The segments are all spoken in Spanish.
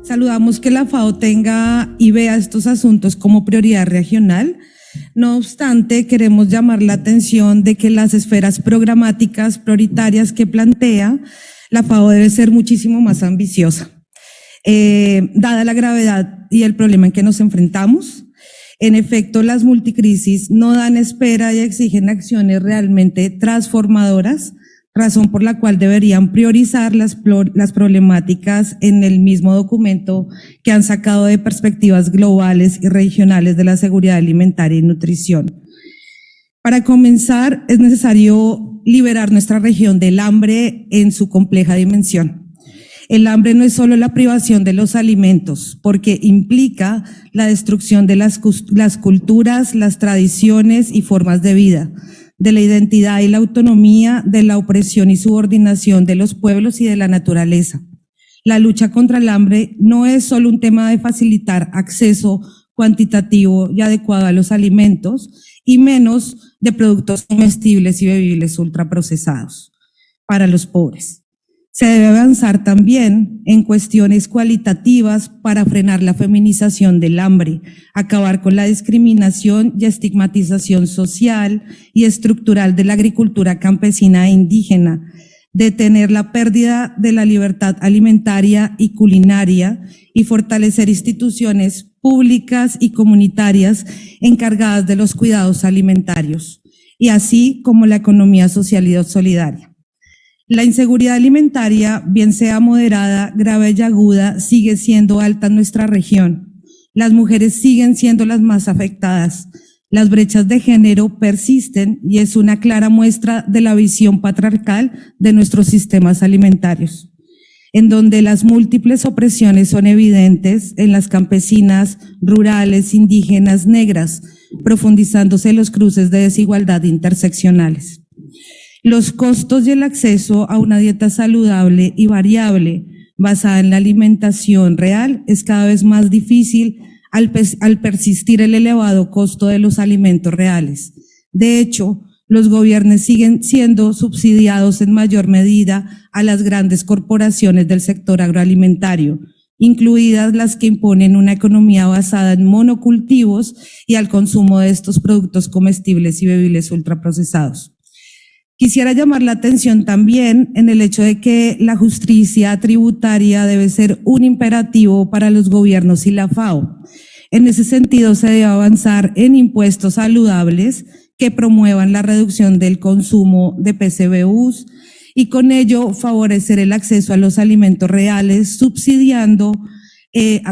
Saludamos que la FAO tenga y vea estos asuntos como prioridad regional. No obstante, queremos llamar la atención de que las esferas programáticas prioritarias que plantea la FAO debe ser muchísimo más ambiciosa. Dada la gravedad y el problema en que nos enfrentamos, en efecto, las multicrisis no dan espera y exigen acciones realmente transformadoras, razón por la cual deberían priorizar las problemáticas en el mismo documento que han sacado de perspectivas globales y regionales de la seguridad alimentaria y nutrición. Para comenzar, es necesario liberar nuestra región del hambre en su compleja dimensión. El hambre no es solo la privación de los alimentos, porque implica la destrucción de las culturas, las tradiciones y formas de vida, de la identidad y la autonomía, de la opresión y subordinación de los pueblos y de la naturaleza. La lucha contra el hambre no es solo un tema de facilitar acceso cuantitativo y adecuado a los alimentos, y menos de productos comestibles y bebibles ultraprocesados para los pobres. Se debe avanzar también en cuestiones cualitativas para frenar la feminización del hambre, acabar con la discriminación y estigmatización social y estructural de la agricultura campesina e indígena, detener la pérdida de la libertad alimentaria y culinaria y fortalecer instituciones públicas y comunitarias encargadas de los cuidados alimentarios, y así como la economía social y solidaria. La inseguridad alimentaria, bien sea moderada, grave y aguda, sigue siendo alta en nuestra región. Las mujeres siguen siendo las más afectadas. Las brechas de género persisten y es una clara muestra de la visión patriarcal de nuestros sistemas alimentarios, en donde las múltiples opresiones son evidentes en las campesinas, rurales, indígenas, negras, profundizándose los cruces de desigualdad interseccionales. Los costos y el acceso a una dieta saludable y variable basada en la alimentación real es cada vez más difícil al persistir el elevado costo de los alimentos reales. De hecho, los gobiernos siguen siendo subsidiados en mayor medida a las grandes corporaciones del sector agroalimentario, incluidas las que imponen una economía basada en monocultivos y al consumo de estos productos comestibles y bebibles ultraprocesados. Quisiera llamar la atención también en el hecho de que la justicia tributaria debe ser un imperativo para los gobiernos y la FAO. En ese sentido, se debe avanzar en impuestos saludables que promuevan la reducción del consumo de PCBUs y con ello favorecer el acceso a los alimentos reales, subsidiando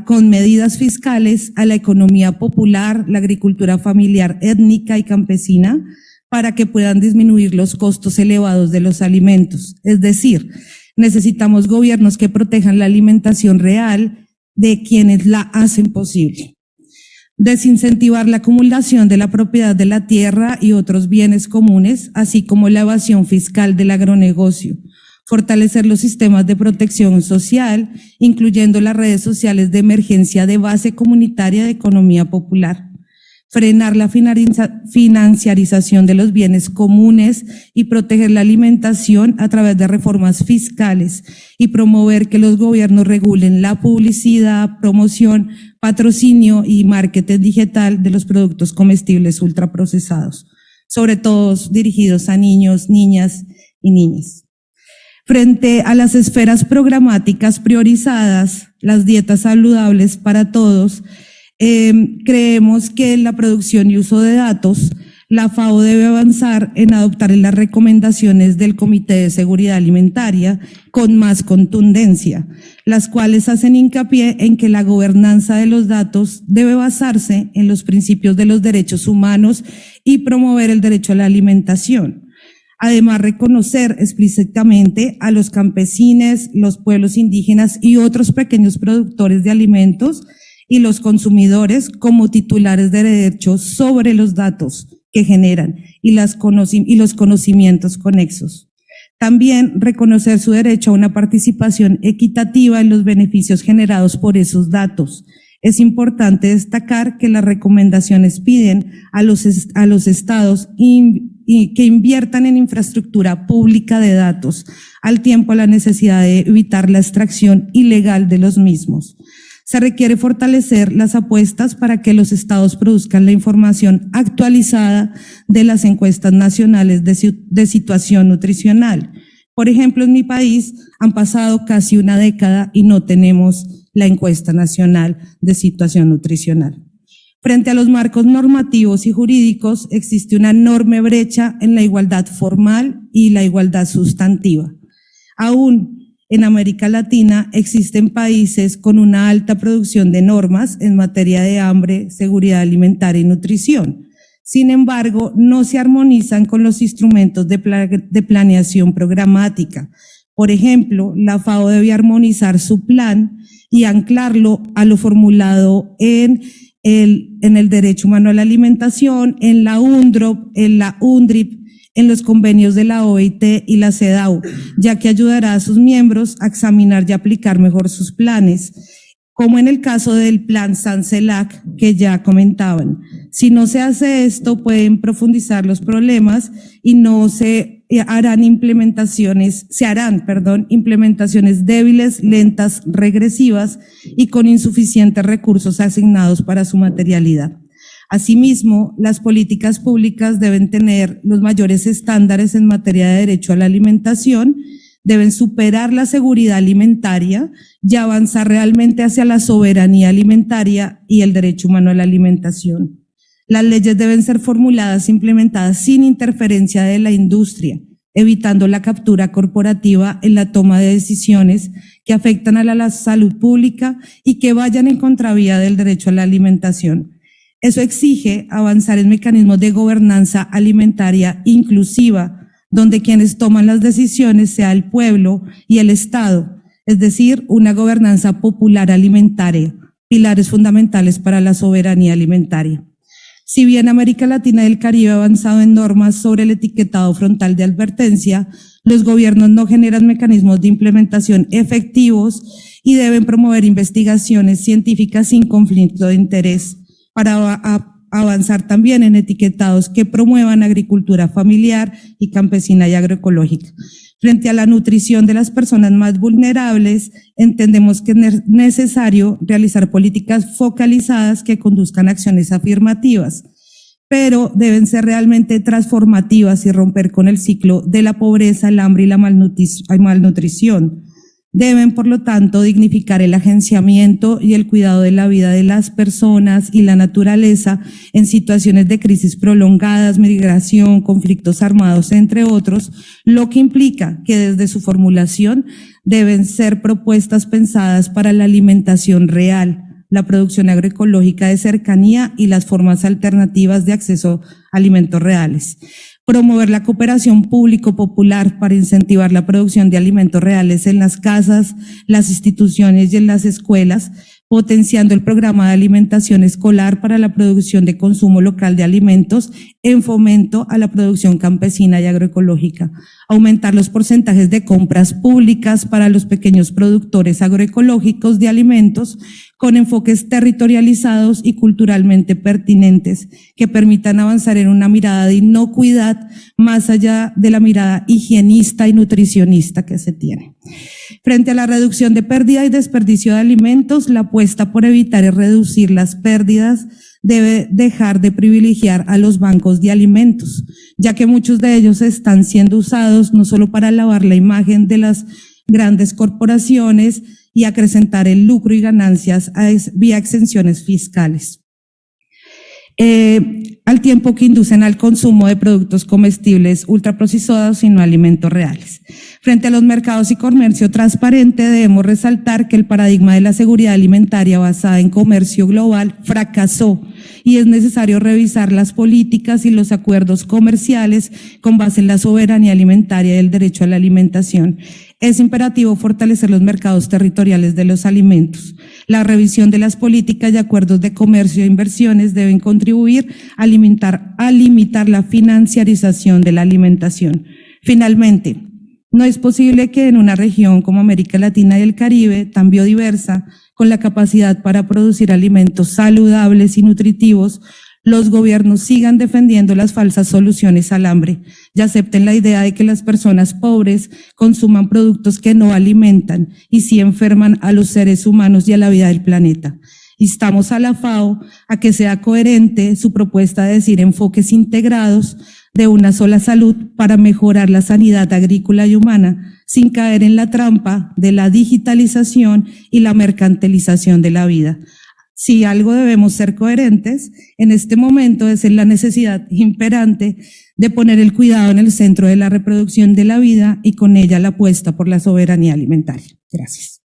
con medidas fiscales a la economía popular, la agricultura familiar étnica y campesina, para que puedan disminuir los costos elevados de los alimentos. Es decir, necesitamos gobiernos que protejan la alimentación real de quienes la hacen posible. Desincentivar la acumulación de la propiedad de la tierra y otros bienes comunes, así como la evasión fiscal del agronegocio. Fortalecer los sistemas de protección social, incluyendo las redes sociales de emergencia de base comunitaria de economía popular. Frenar la financiarización de los bienes comunes y proteger la alimentación a través de reformas fiscales y promover que los gobiernos regulen la publicidad, promoción, patrocinio y marketing digital de los productos comestibles ultraprocesados, sobre todo dirigidos a niños, niñas y niñas. Frente a las esferas programáticas priorizadas, las dietas saludables para todos, creemos que en la producción y uso de datos, la FAO debe avanzar en adoptar las recomendaciones del Comité de Seguridad Alimentaria con más contundencia, las cuales hacen hincapié en que la gobernanza de los datos debe basarse en los principios de los derechos humanos y promover el derecho a la alimentación. Además, reconocer explícitamente a los campesinos, los pueblos indígenas y otros pequeños productores de alimentos y los consumidores como titulares de derechos sobre los datos que generan y los conocimientos conexos. También reconocer su derecho a una participación equitativa en los beneficios generados por esos datos. Es importante destacar que las recomendaciones piden a los estados que inviertan en infraestructura pública de datos, al tiempo la necesidad de evitar la extracción ilegal de los mismos. Se requiere fortalecer las apuestas para que los estados produzcan la información actualizada de las encuestas nacionales de situación nutricional. Por ejemplo, en mi país han pasado casi una década y no tenemos la encuesta nacional de situación nutricional. Frente a los marcos normativos y jurídicos, existe una enorme brecha en la igualdad formal y la igualdad sustantiva. Aún en América Latina existen países con una alta producción de normas en materia de hambre, seguridad alimentaria y nutrición. Sin embargo, no se armonizan con los instrumentos de planeación programática. Por ejemplo, la FAO debe armonizar su plan y anclarlo a lo formulado en el derecho humano a la alimentación, en la UNDROP, en la UNDRIP, en los convenios de la OIT y la CEDAW, ya que ayudará a sus miembros a examinar y aplicar mejor sus planes, como en el caso del plan SAN-CELAC que ya comentaban. Si no se hace esto, pueden profundizar los problemas y no se harán implementaciones débiles, lentas, regresivas y con insuficientes recursos asignados para su materialidad. Asimismo, las políticas públicas deben tener los mayores estándares en materia de derecho a la alimentación, deben superar la seguridad alimentaria y avanzar realmente hacia la soberanía alimentaria y el derecho humano a la alimentación. Las leyes deben ser formuladas e implementadas sin interferencia de la industria, evitando la captura corporativa en la toma de decisiones que afectan a la salud pública y que vayan en contravía del derecho a la alimentación. Eso exige avanzar en mecanismos de gobernanza alimentaria inclusiva, donde quienes toman las decisiones sea el pueblo y el Estado, es decir, una gobernanza popular alimentaria, pilares fundamentales para la soberanía alimentaria. Si bien América Latina y el Caribe ha avanzado en normas sobre el etiquetado frontal de advertencia, los gobiernos no generan mecanismos de implementación efectivos y deben promover investigaciones científicas sin conflicto de interés para avanzar también en etiquetados que promuevan agricultura familiar y campesina y agroecológica. Frente a la nutrición de las personas más vulnerables, entendemos que es necesario realizar políticas focalizadas que conduzcan a acciones afirmativas, pero deben ser realmente transformativas y romper con el ciclo de la pobreza, el hambre y la malnutrición. Deben, por lo tanto, dignificar el agenciamiento y el cuidado de la vida de las personas y la naturaleza en situaciones de crisis prolongadas, migración, conflictos armados, entre otros, lo que implica que desde su formulación deben ser propuestas pensadas para la alimentación real, la producción agroecológica de cercanía y las formas alternativas de acceso a alimentos reales. Promover la cooperación público-popular para incentivar la producción de alimentos reales en las casas, las instituciones y en las escuelas, potenciando el programa de alimentación escolar para la producción de consumo local de alimentos en fomento a la producción campesina y agroecológica. Aumentar los porcentajes de compras públicas para los pequeños productores agroecológicos de alimentos con enfoques territorializados y culturalmente pertinentes que permitan avanzar en una mirada de inocuidad más allá de la mirada higienista y nutricionista que se tiene. Frente a la reducción de pérdida y desperdicio de alimentos, la apuesta por evitar y reducir las pérdidas debe dejar de privilegiar a los bancos de alimentos, ya que muchos de ellos están siendo usados no solo para lavar la imagen de las grandes corporaciones y acrecentar el lucro y ganancias vía exenciones fiscales, al tiempo que inducen al consumo de productos comestibles ultraprocesados y no alimentos reales. Frente a los mercados y comercio transparente, debemos resaltar que el paradigma de la seguridad alimentaria basada en comercio global fracasó y es necesario revisar las políticas y los acuerdos comerciales con base en la soberanía alimentaria y el derecho a la alimentación. Es imperativo fortalecer los mercados territoriales de los alimentos. La revisión de las políticas y acuerdos de comercio e inversiones deben contribuir a limitar la financiarización de la alimentación. Finalmente, no es posible que en una región como América Latina y el Caribe, tan biodiversa, con la capacidad para producir alimentos saludables y nutritivos, los gobiernos sigan defendiendo las falsas soluciones al hambre y acepten la idea de que las personas pobres consuman productos que no alimentan y sí enferman a los seres humanos y a la vida del planeta. Instamos a la FAO a que sea coherente su propuesta de decir enfoques integrados de una sola salud para mejorar la sanidad agrícola y humana, sin caer en la trampa de la digitalización y la mercantilización de la vida. Si algo debemos ser coherentes, en este momento es en la necesidad imperante de poner el cuidado en el centro de la reproducción de la vida y con ella la apuesta por la soberanía alimentaria. Gracias.